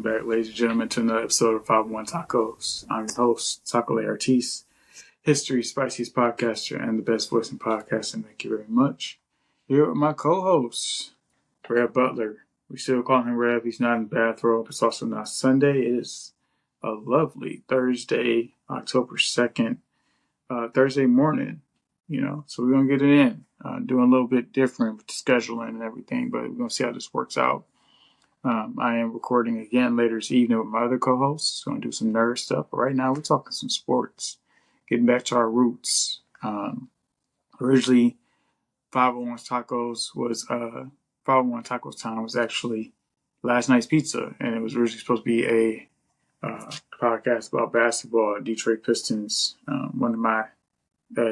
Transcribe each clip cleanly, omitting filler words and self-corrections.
back, ladies and gentlemen, to another episode of 501 Tacos. I'm your host, Tako Rev Butler, history's spiciest podcaster and the best voice in podcasting. Thank you very much. Here with my co-host, Rev Butler. We still call him Rev. He's not in the bathrobe. It's also not Sunday. It is a lovely Thursday, October 2nd, Thursday morning. So we're going to get it in. Doing a little bit different with the scheduling and everything, but we're going to see how this works out. I am recording again later this evening with my other co-hosts. Going to do some nerd stuff. But right now, we're talking some sports. Getting back to our roots. Originally, 501 Tacos time was actually last night's pizza, and it was originally supposed to be a podcast about basketball. Detroit Pistons, one of my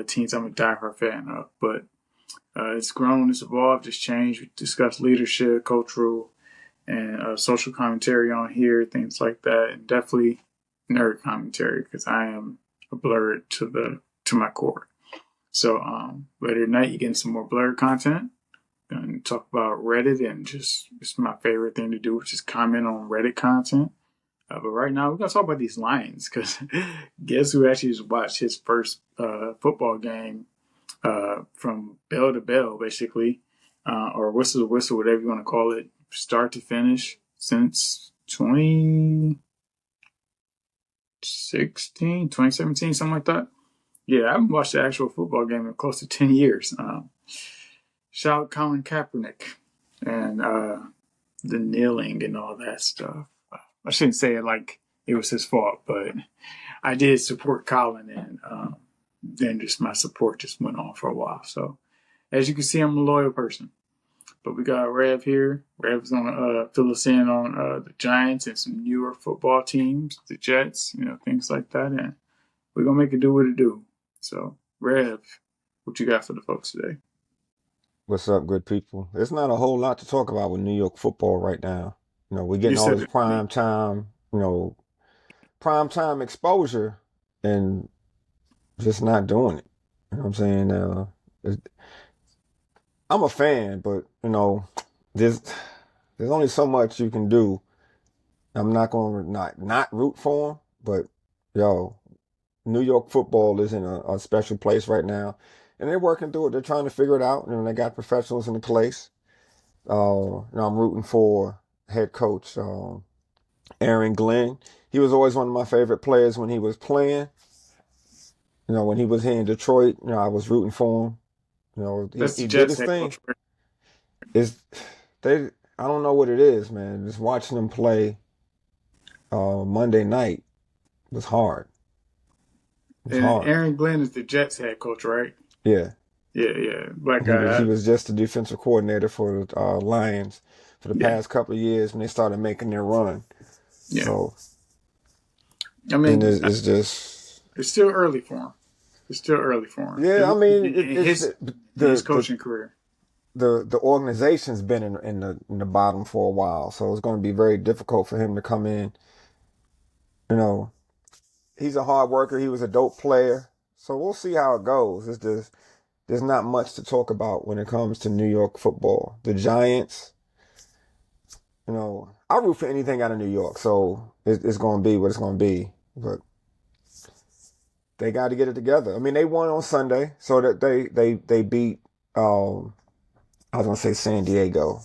teams I'm a diehard fan of. But it's grown, it's evolved, it's changed. We discussed leadership, cultural, and social commentary on here, things like that, and definitely nerd commentary because I am a blurred to my core. So later tonight, you're getting some more blurred content. And talk about Reddit, and just it's my favorite thing to do, which is comment on Reddit content. But right now, we're gonna talk about these Lions because guess who actually just watched his first football game from bell to bell, basically, or whistle to whistle, whatever you want to call it, start to finish since 2017, something like that. Yeah, I haven't watched the actual football game in close to 10 years. Shout out Colin Kaepernick and the kneeling and all that stuff. I shouldn't say it like it was his fault, but I did support Colin, and then just my support just went on for a while. So as you can see, I'm a loyal person. But we got Rev here. Rev's going to fill us in on the Giants and some newer football teams, the Jets, things like that. And we're going to make it do what it do. So, Rev, what you got for the folks today? What's up, good people? There's not a whole lot to talk about with New York football right now. We're getting all this prime time exposure and just not doing it. You know what I'm saying? I'm a fan, but there's only so much you can do. I'm not going to not root for them, but New York football is in a special place right now, and they're working through it. They're trying to figure it out, and they got professionals in the place. I'm rooting for head coach Aaron Glenn. He was always one of my favorite players when he was playing. When he was here in Detroit, I was rooting for him. He did his thing. I don't know what it is, man. Just watching them play Monday night was hard. Hard. Aaron Glenn is the Jets head coach, right? Yeah. Yeah. Black guy. He was just the defensive coordinator for the Lions for the past couple of years when they started making their run. Yeah. So, it's just... It's still early for him. Yeah, his coaching career. The organization's been in the bottom for a while, so it's going to be very difficult for him to come in. He's a hard worker. He was a dope player, so we'll see how it goes. It's just there's not much to talk about when it comes to New York football. The Giants, I root for anything out of New York, so it's going to be what it's going to be. But they got to get it together. I mean, they won on Sunday, so that they beat. I was going to say San Diego.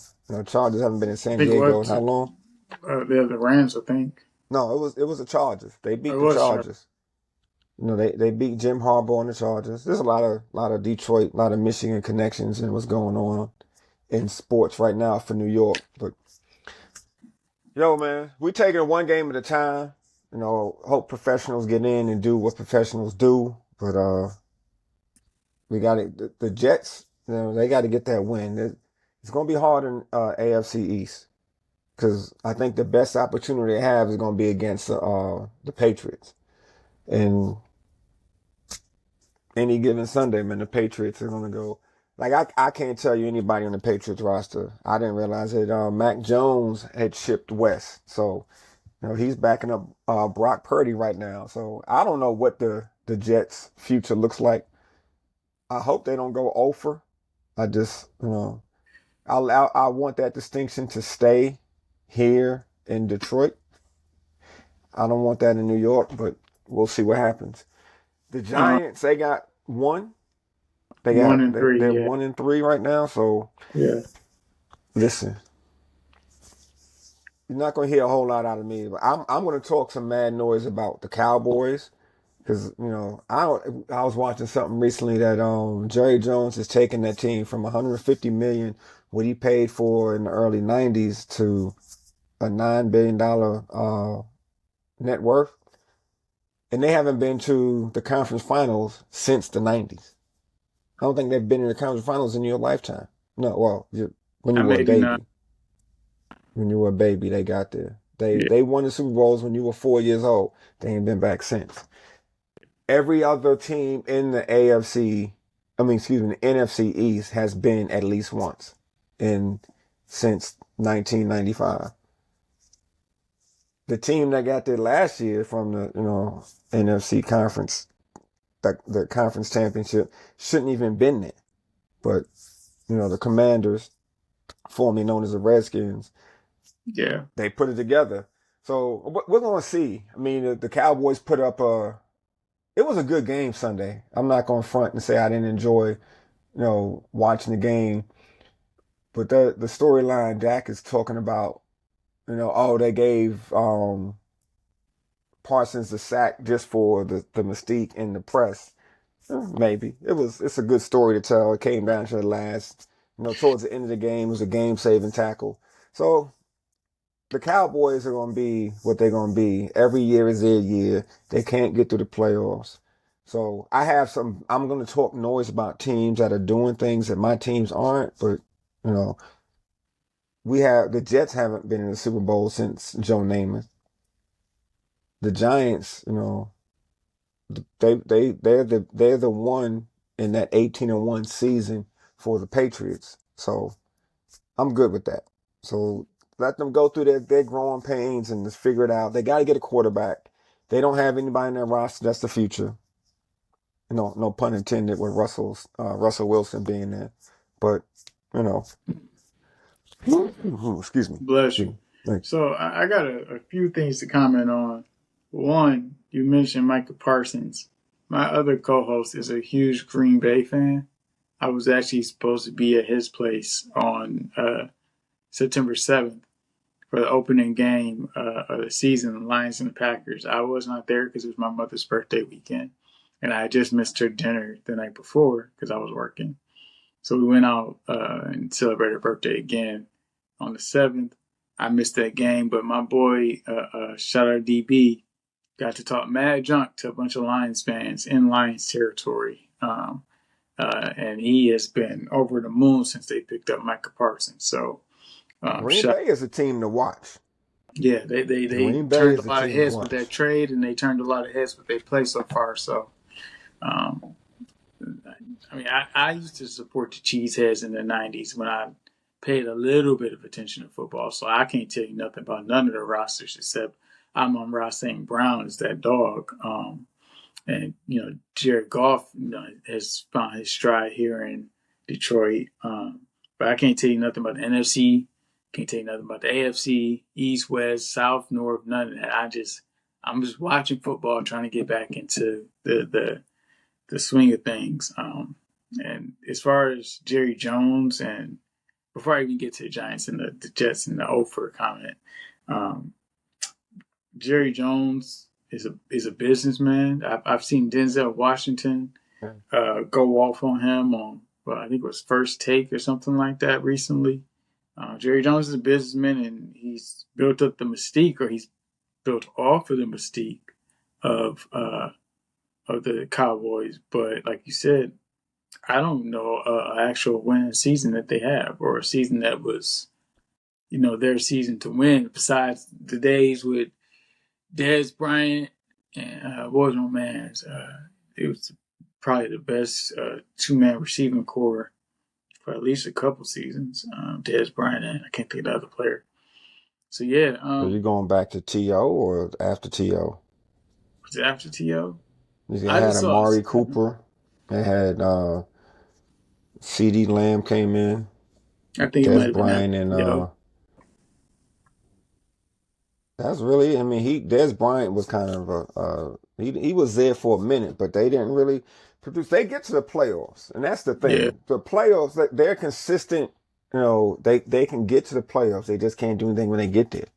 Chargers haven't been in San Diego in how long? They're the Rams, I think. No, it was the Chargers. They beat the Chargers. They beat Jim Harbaugh and the Chargers. There's a lot of Detroit, a lot of Michigan connections and what's going on in sports right now for New York. But man, we taking it one game at a time. Hope professionals get in and do what professionals do. But we got it. The Jets, they got to get that win. It's going to be hard in AFC East because I think the best opportunity they have is going to be against the Patriots. And any given Sunday, man, the Patriots are going to go. Like, I can't tell you anybody on the Patriots roster. I didn't realize that Mac Jones had shipped west. So, he's backing up Brock Purdy right now. So, I don't know what the Jets' future looks like. I hope they don't go over. I just, I want that distinction to stay here in Detroit. I don't want that in New York, but we'll see what happens. The Uh, Giants, they got one. one and They're three. Yeah, 1-3 right now. So yeah. listen, you're not gonna hear a whole lot out of me, but I'm gonna talk some mad noise about the Cowboys because I was watching something recently that Jerry Jones is taking that team from 150 million what he paid for in the early 90s to a $9 billion net worth, and they haven't been to the conference finals since the 90s. I don't think they've been in the conference finals in your lifetime. No, well, when I you were a made enough. baby. When you were a baby, they got there. They Yeah, they won the Super Bowls when you were 4 years old. They ain't been back since. Every other team in the the NFC East has been at least once in since 1995. The team that got there last year from the NFC conference, the conference championship, shouldn't even been there. But the Commanders, formerly known as the Redskins, yeah. they put it together. So we're going to see. I mean, the Cowboys put up it was a good game Sunday. I'm not going to front and say I didn't enjoy, watching the game. But the storyline Dak is talking about, oh, they gave Parsons the sack just for the mystique in the press. Maybe it's a good story to tell. It came down to the last, towards the end of the game, it was a game-saving tackle. So the Cowboys are going to be what they're going to be. Every year is their year. They can't get through the playoffs. So I'm going to talk noise about teams that are doing things that my teams aren't. But, you know, the Jets haven't been in the Super Bowl since Joe Namath. The Giants, they're the one in that 18-1 season for the Patriots. So I'm good with that. So let them go through their growing pains and just figure it out. They got to get a quarterback. They don't have anybody in their roster. That's the future. No pun intended with Russell Wilson being there. But, you know, excuse me. Bless Excuse you. me. Thanks. So I got a few things to comment on. One, you mentioned Micah Parsons. My other co-host is a huge Green Bay fan. I was actually supposed to be at his place on September 7th for the opening game of the season, the Lions and the Packers. I was not there because it was my mother's birthday weekend, and I just missed her dinner the night before because I was working. So we went out and celebrated her birthday again on the 7th. I missed that game, but my boy, shout out DB, got to talk mad junk to a bunch of Lions fans in Lions territory. And he has been over the moon since they picked up Micah Parsons. So, Green Bay is a team to watch. yeah, they Green Bay turned is a a lot of team to heads with that watch. trade, and they turned a lot of heads with their play so far. So, um, I mean, I used to support the Cheeseheads in the '90s when I paid a little bit of attention to football. So I can't tell you nothing about none of the rosters except I'm on Ross St. Brown is that dog. And Jared Goff has found his stride here in Detroit. But I can't tell you nothing about the NFC. Can't tell you nothing about the AFC, East, West, South, North, none of that. I'm just watching football, trying to get back into the swing of things. And as far as Jerry Jones, and before I even get to the Giants and the Jets and the Ofer comment, um, Jerry Jones is a businessman. I've seen Denzel Washington go off on him on, well, I think it was First Take or something like that recently. Jerry Jones is a businessman, and he's built up the mystique, or he's built off of the mystique of the Cowboys. But like you said, I don't know an actual winning season that they have, or a season that was their season to win. Besides the days with Dez Bryant and what was my man's? It was probably the best two-man receiving core for at least a couple seasons. Dez Bryant and I can't think of the other player. So yeah, Are you going back to T.O. or after T.O.? was it after T.O.? They I had just saw. Amari Cooper. They had C.D. Lamb came in. I think it Des might have been after Bryant and T.O. That's really, I mean, Des Bryant was kind of he was there for a minute, but they didn't really produce. They get to the playoffs, and that's the Yeah, thing. The playoffs, they're consistent. They can get to the playoffs. They just can't do anything when they get there.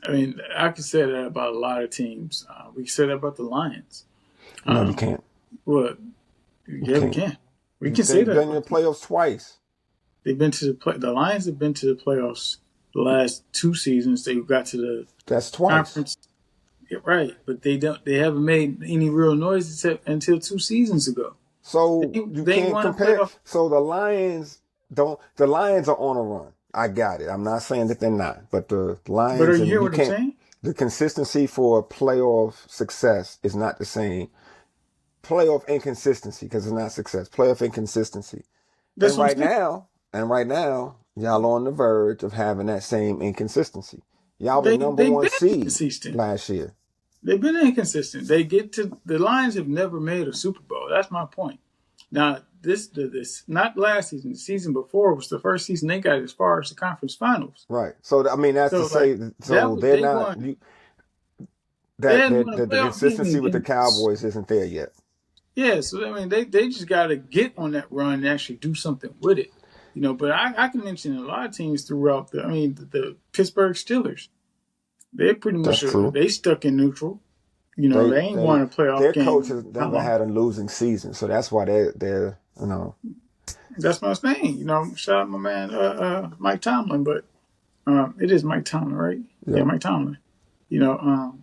I mean, I can say that about a lot of teams. We can say that about the Lions. No, you Um, can't. well, You yeah, we can't. can. We can say They've that been in the about them. playoffs twice. They've been to the play. The Lions have been to the playoffs the last two seasons. They got to the That's twice. conference. Yeah, right, but they don't. They haven't made any real noise except until 2 seasons ago. So you They can't won a compare. playoff. So the Lions don't. The Lions are on a run. I got it. I'm not saying that they're not, but the But are Lions you and hearing you what I'm can't. saying? The consistency for playoff success is not the same. Playoff inconsistency because it's not success. Playoff inconsistency. That's what I'm saying. And right now, y'all on the verge of having that same inconsistency. Y'all the number They've one been seed inconsistent. last year. They've been inconsistent. They get to the Lions have never made a Super Bowl. That's my point. Now this not last season. The season before was the first season they got as far as the conference finals. Right. So I mean, that's to So like say. that So was they're they not. won. They That hadn't won a the playoff game consistency with the in Cowboys isn't there yet. yeah. So I mean they just got to get on that run and actually do something with it. But I can mention a lot of teams throughout the. I mean the Pittsburgh Steelers. They pretty That's much true. they stuck in neutral. They ain't They won a playoff their coach game has in how never long? had a losing season, so that's why they're That's what I'm saying. Shout out my man Mike Tomlin, but it is Mike Tomlin, right? Yeah, yeah. Mike Tomlin. You know,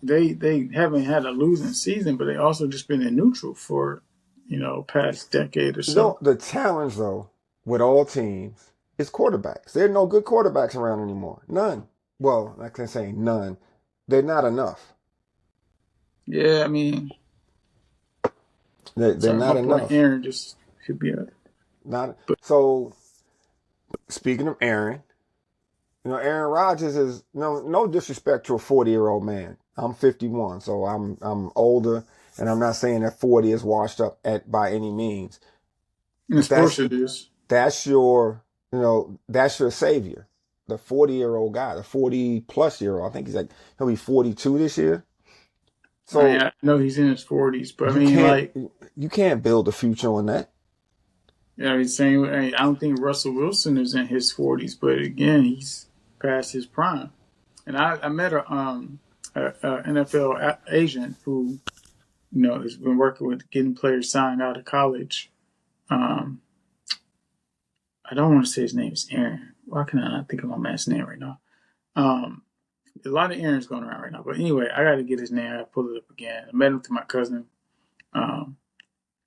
they haven't had a losing season, but they also just been in neutral for past decade or so. The challenge though with all teams is quarterbacks. There are no good quarterbacks around anymore. None. Well, I can say none. They're not enough. Yeah, I mean, They're sorry, not my boy enough. Aaron just should be a. Not But so. Speaking of Aaron, Aaron Rodgers is no disrespect to a 40-year-old man. I'm 51, so I'm older, and I'm not saying that 40 is washed up by any means. in But sports it is. that's your that's your savior, the 40-year-old guy, the 40-plus-year-old. I think he'll be 42 this year. I mean, So I know he's in his 40s, but I you mean, can't like, you can't build a future on that. he's saying I don't think Russell Wilson is in his 40s, but again, he's past his prime. And I met a NFL agent who has been working with getting players signed out of college. Um, I don't want to say his name is Aaron. Why can I not think of my man's name right now? Um, a lot of Aaron's going around right now, but anyway, I got to get his name. I pull it up again. I met him through my cousin. Um,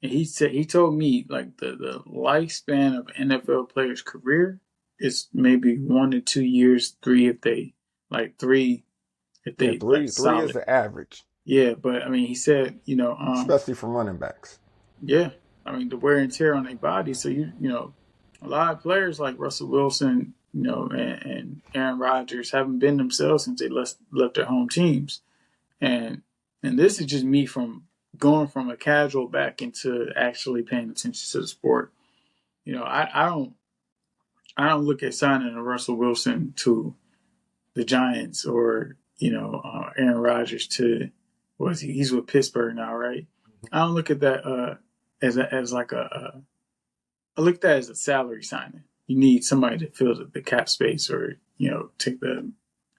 and he told me like the lifespan of an NFL player's career is maybe 1 to 2 years, three if Yeah, they like three is solid. the average, Yeah, but I mean, he said, especially from running backs. yeah, I mean the wear and tear on their body. So a lot of players like Russell Wilson, and Aaron Rodgers haven't been themselves since they left their home teams, and this is just me from going from a casual back into actually paying attention to the sport. I don't look at signing a Russell Wilson to the Giants or Aaron Rodgers to he's with Pittsburgh now, right? I don't look at that as like I look at that as a salary signing. You need somebody to fill the cap space or take the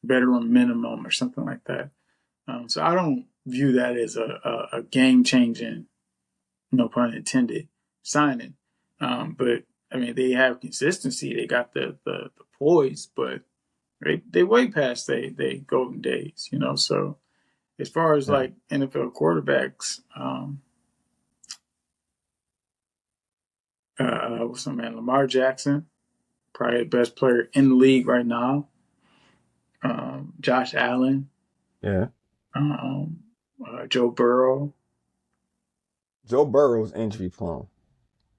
veteran minimum or something like that. So I don't view that as a game changing, no pun intended, signing. But I mean, they have consistency. They got the poise, but they way past they golden days. So as far as Yeah. like NFL quarterbacks, what's my man, Lamar Jackson, probably the best player in the league right now. Josh Allen, Yeah. um, Joe Burrow. Joe Burrow's injury prone.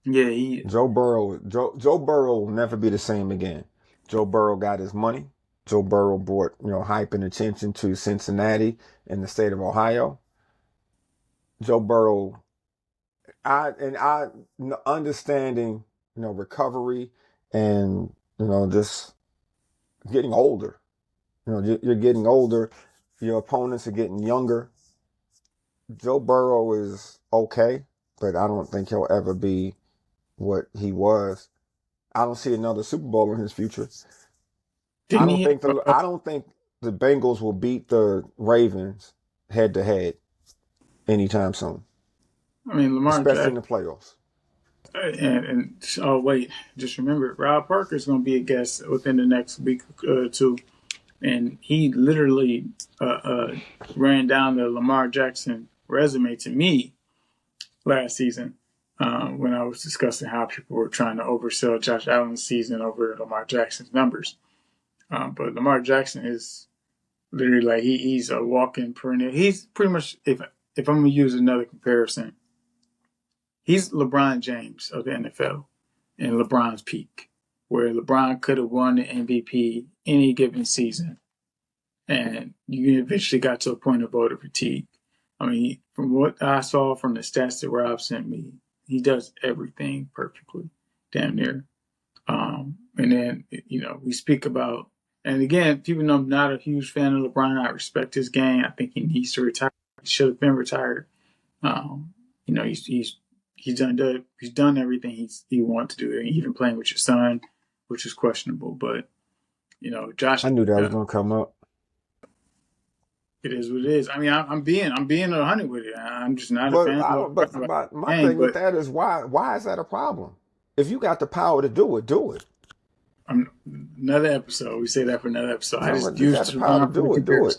Yeah, he. Joe Burrow will never be the same again. Joe Burrow got his money. Joe Burrow brought, hype and attention to Cincinnati and the state of Ohio. Joe Burrow, I understanding, recovery and, just getting older. You're getting older. Your opponents are getting younger. Joe Burrow is okay, but I don't think he'll ever be what he was. I don't see another Super Bowl in his future. Didn't he? I don't think the Bengals will beat the Ravens head to head anytime soon, I mean, Lamar especially in Jackson. the playoffs. And oh wait, just remember, Rob Parker is going to be a guest within the next week or two, and he literally ran down the Lamar Jackson resume to me last season when I was discussing how people were trying to oversell Josh Allen's season over Lamar Jackson's numbers. But Lamar Jackson is literally like he's a walking perennial. He's pretty much if I'm gonna use another comparison, he's LeBron James of the NFL in LeBron's peak, where LeBron could have won the MVP any given season, and you eventually got to a point of voter fatigue. I mean, from what I saw from the stats that Rob sent me, he does everything perfectly, damn near. And then, we speak about, and again, people know I'm not a huge fan of LeBron. I respect his game. I think he needs to retire. He should have been retired. He's done everything he wanted to do, even playing with your son, which is questionable. But Josh, I knew that was going to come up. it is what it is. I mean, I'm being 100 with it. I'm just not a fan of LeBron. But my thing with that is why is that a problem? If you got the power to do it, do it. Another episode. We say that for another episode. I just used the power to do it.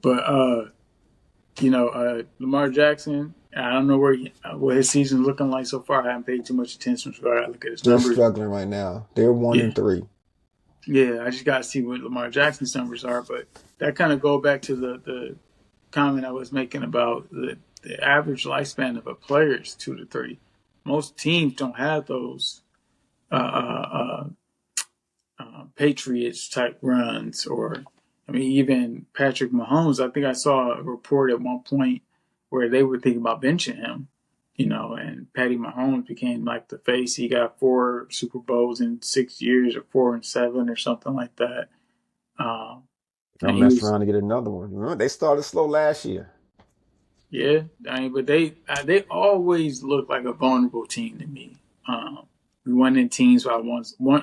But Lamar Jackson, I don't know what his season's looking like so far. I haven't paid too much attention, so I gotta look at his numbers. They're struggling right now. They're 1-3. Yeah, I just gotta see what Lamar Jackson's numbers are. But that kind of go back to the comment I was making about the average lifespan of a player is 2 to 3. Most teams don't have those Patriots type runs, or even Patrick Mahomes. I think I saw a report at one point where they were thinking about benching him, and Patty Mahomes became like the face. He got 4 Super Bowls in 6 years, or 4 and 7, or something like that. I'll mess around to get another one. Remember, they started slow last year. Yeah, but they always look like a vulnerable team to me. We won in teams by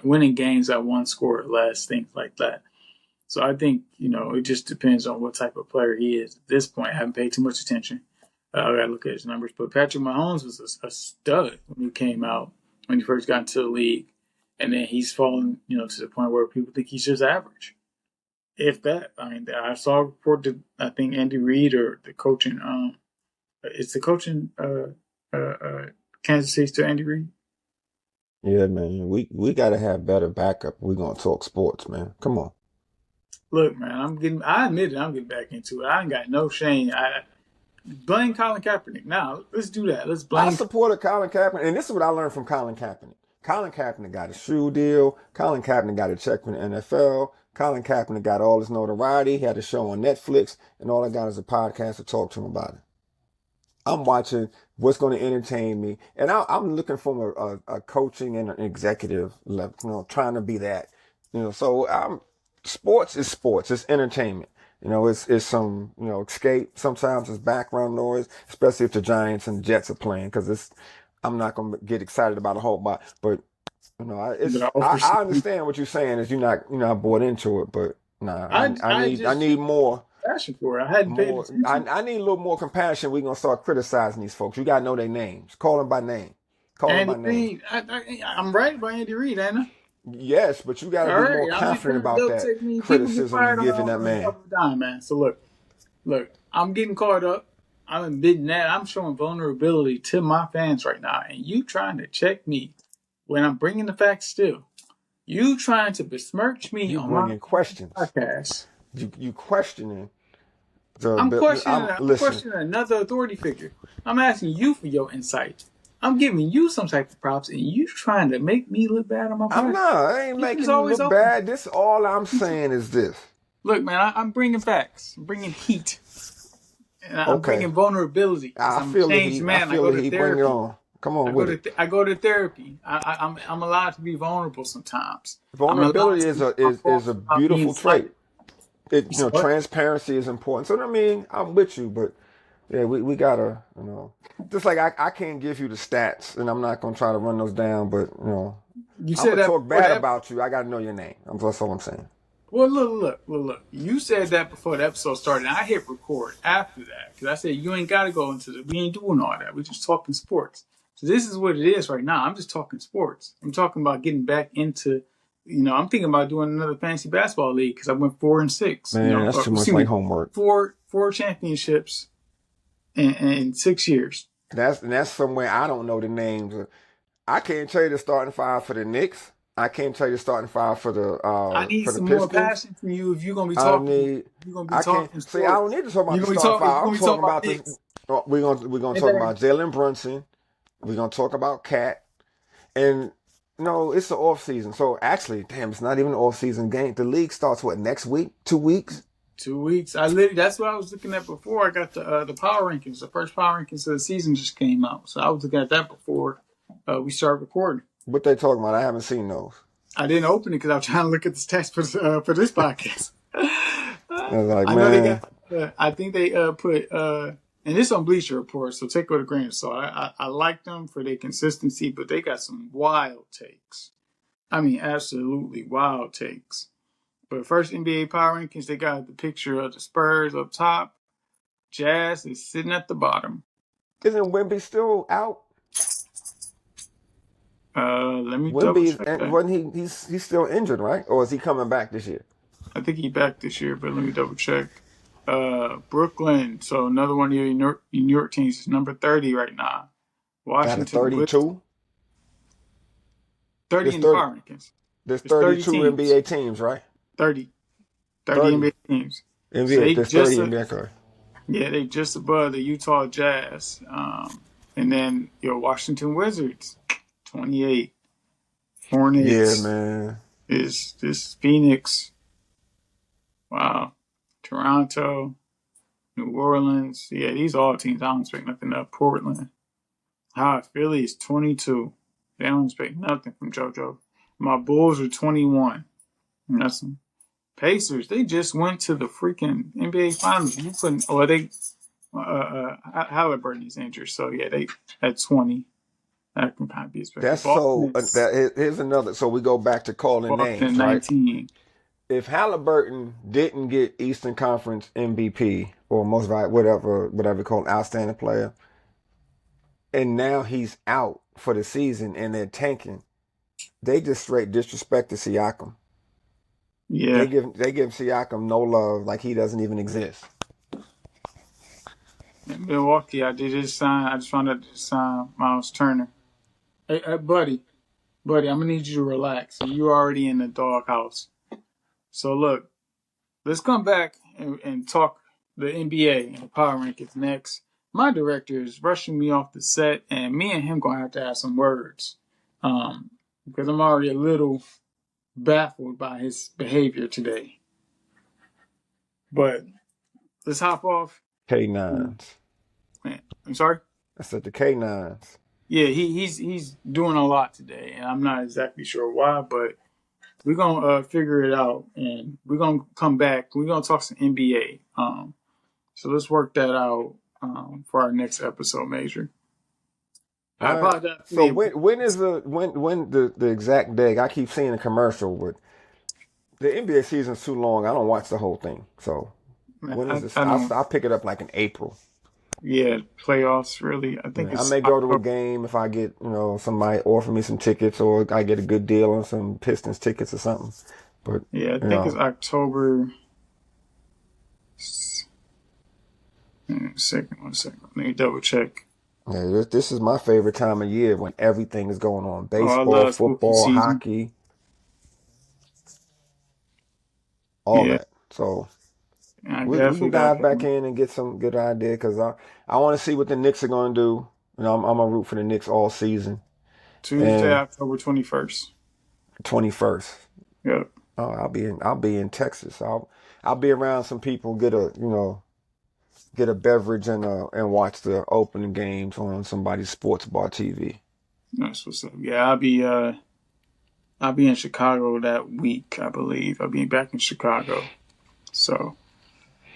winning games by 1 score or less, things like that. So I think, it just depends on what type of player he is. At this point, I haven't paid too much attention. I got to look at his numbers. But Patrick Mahomes was a stud when he came out, when he first got into the league. And then he's fallen, to the point where people think he's just average. If that. I saw a report that I think Andy Reid or the coaching, it's the coaching Kansas City to Andy Reid. Yeah, man. We got to have better backup. We're going to talk sports, man. Come on. Look, man, I admit it, I'm getting back into it. I ain't got no shame. I blame Colin Kaepernick. Now, let's do that. Let's blame. I supported Colin Kaepernick, and this is what I learned from Colin Kaepernick. Colin Kaepernick got a shoe deal. Colin Kaepernick got a check from the NFL. Colin Kaepernick got all his notoriety. He had a show on Netflix, and all I got is a podcast to talk to him about it. I'm watching what's going to entertain me, and I'm looking for a coaching and an executive level, trying to be that. So sports is sports. It's entertainment. It's some, escape. Sometimes it's background noise, especially if the Giants and the Jets are playing, because I'm not going to get excited about a whole lot. But, I understand what you're saying is you're not bought into it, but nah, I need more. Passion for it. I hadn't paid attention. I need a little more compassion. We're going to start criticizing these folks. You got to know their names. Call them by name. Andy Reid. I'm right about Andy Reid, ain't I? Yes, but you got to be more confident about that criticism you're giving that man. So look, I'm getting caught up. I'm admitting that. I'm showing vulnerability to my fans right now. And you trying to check me when I'm bringing the facts still. You trying to besmirch me on my questions. Podcast. You questioning. I'm questioning another authority figure. I'm asking you for your insight. I'm giving you some type of props, and you trying to make me look bad on my podcast. I'm not. I ain't making you look bad. This all I'm saying is this. Look, man, I'm bringing facts. I'm bringing heat. And I'm bringing vulnerability. I'm a changed man. I go to therapy. Bring it on. Come on with it. I go to therapy. I'm allowed to be vulnerable sometimes. Vulnerability is a beautiful trait. transparency is important. So I mean, I'm with you, but yeah, we gotta, just like I can't give you the stats, and I'm not gonna try to run those down, but You I'm said gonna that talk before bad that. about you. I gotta know your name. That's all I'm saying. Well, look. You said that before the episode started, and I hit record after that because I said you ain't got to go into we ain't doing all that. We're just talking sports. So this is what it is right now. I'm just talking sports. I'm talking about getting back into, I'm thinking about doing another fantasy basketball league because I went 4-6. Man, that's too much like homework. Four championships in 6 years. That's somewhere I don't know the names. I can't tell you the starting five for the Knicks. I can't tell you the starting five for the I need for the some Pistons. more passion from you if you're gonna be talking. You're gonna be talking sports. See, I don't need to talk about the starting five. I'm talking about this. We're gonna talk about Jalen Brunson. We're gonna talk about Cat. And no, it's the off season. So actually, damn, it's not even an off season game. The league starts next week? 2 weeks? 2 weeks. That's what I was looking at before. I got the power rankings. The first power rankings of the season just came out, so I was looking at that before we started recording. What they talking about? I haven't seen those. I didn't open it because I was trying to look at the stats for this podcast. I was like, I man. know they got. I think they put and it's on Bleacher Report, so take it with a grain of salt. I like them for their consistency, but they got some wild takes. I mean, absolutely wild takes. But first NBA power rankings, they got the picture of the Spurs up top. Jazz is sitting at the bottom. Isn't Wemby still out? Let me double check that. Wasn't he's still injured, right? Or is he coming back this year? I think he's back this year, but let me double check. Brooklyn, so another one of your New York teams is number 30 right now. Washington, 32? 30 in the power rankings. There's 32 NBA teams, right? 30 NBA teams. There's 30 NBA teams. Yeah, they just above the Utah Jazz. And then your Washington Wizards, 28. Hornets. Yeah, man. Is this Phoenix. Wow. Toronto. New Orleans. Yeah, these all teams. I don't expect nothing up. Portland. Philly is 22. They don't expect nothing from JoJo. My Bulls are 21. And that's some Pacers. They just went to the freaking NBA Finals. Halliburton is injured, so yeah, they at 20. That can kind of be expected. That's here's another. So we go back to calling names, 19. Right? If Halliburton didn't get Eastern Conference MVP or most whatever called outstanding player, and now he's out for the season and they're tanking, they just straight disrespected Siakam. Yeah, they give Siakam no love, like he doesn't even exist. In Milwaukee, I just found out to sign Miles Turner. Hey, buddy, I'm gonna need you to relax. You're already in the doghouse. So look, let's come back and talk the NBA and the power rankings next. My director is rushing me off the set, and me and him gonna have some words, because I'm already a little baffled by his behavior today. But let's hop off. K9s. I'm sorry? I said the K9s. Yeah, he's doing a lot today, and I'm not exactly sure why, but we're gonna figure it out, and we're gonna come back. We're gonna talk some NBA. So let's work that out for our next episode, Major. I apologize. So when is the exact day? I keep seeing a commercial, but the NBA season's too long. I don't watch the whole thing. So when is this? I'll pick it up like in April. Yeah, playoffs really. I think I may go to a game if I get somebody offer me some tickets, or I get a good deal on some Pistons tickets or something. But yeah, I think it's October. One second. Let me double check. Yeah, this is my favorite time of year when everything is going on. Baseball, football, hockey. All that. So we can dive back in and get some good idea, because I want to see what the Knicks are going to do. I'm going to root for the Knicks all season. Tuesday, October 21st. 21st. Yep. Oh, I'll be in Texas. I'll be around some people, get a beverage and watch the opening games on somebody's sports bar TV. That's what's up. Yeah, I'll be in Chicago that week, I believe. I'll be back in Chicago. So,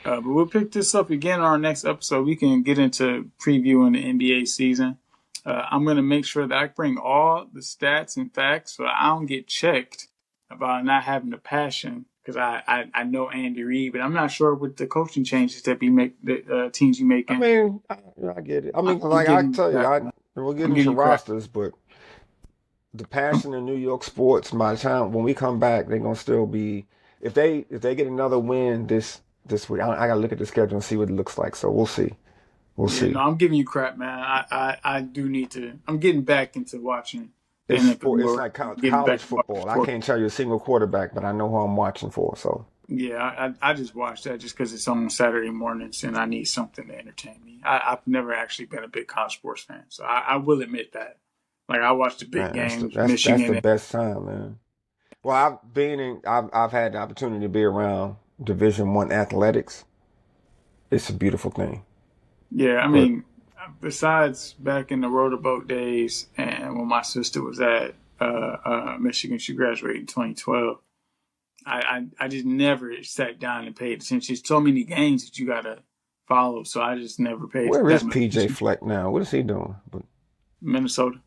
but we'll pick this up again on our next episode. We can get into previewing the NBA season. I'm going to make sure that I bring all the stats and facts so I don't get checked about not having the passion, because I know Andy Reid, but I'm not sure with the coaching changes that the teams you making. I mean, I get it. I mean, I'm like I giving tell you you, crap. we'll get I'm into giving you crap. rosters, but the passion in New York sports, by the time when we come back, they're gonna still be. If they get another win this week, I gotta look at the schedule and see what it looks like. So we'll see. We'll Yeah, no, see. I'm giving you crap, man. I do need to. I'm getting back into watching the It's NFL sport. It's more. like Getting college back to watching football. I sport. can't tell you a single quarterback, but I know who I'm watching for. So Yeah, I just watch that just because it's on Saturday mornings and I need something to entertain me. I've never actually been a big college sports fan, so I will admit that. Like I watch the big man, games, that's the Michigan. best time, man. Well, I've had the opportunity to be around Division I athletics. It's a beautiful thing. Yeah, I But mean, besides back in the rotorboat days and when my sister was at Michigan, she graduated in 2012. I just never sat down and paid attention. There's so many games that you gotta follow, so I just never paid where that is much PJ attention. Fleck now? What is he doing? But Minnesota,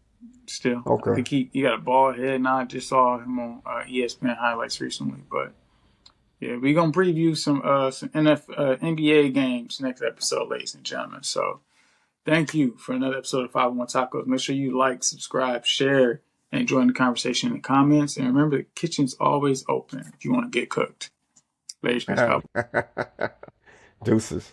still, I okay. think he got a bald head. Now I just saw him on ESPN highlights recently, but yeah, we're gonna preview some NBA games next episode, ladies and gentlemen. So thank you for another episode of 501 Tacos. Make sure you like, subscribe, share, and join the conversation in the comments. And remember, the kitchen's always open if you want to get cooked. Ladies, peace, 501. Deuces.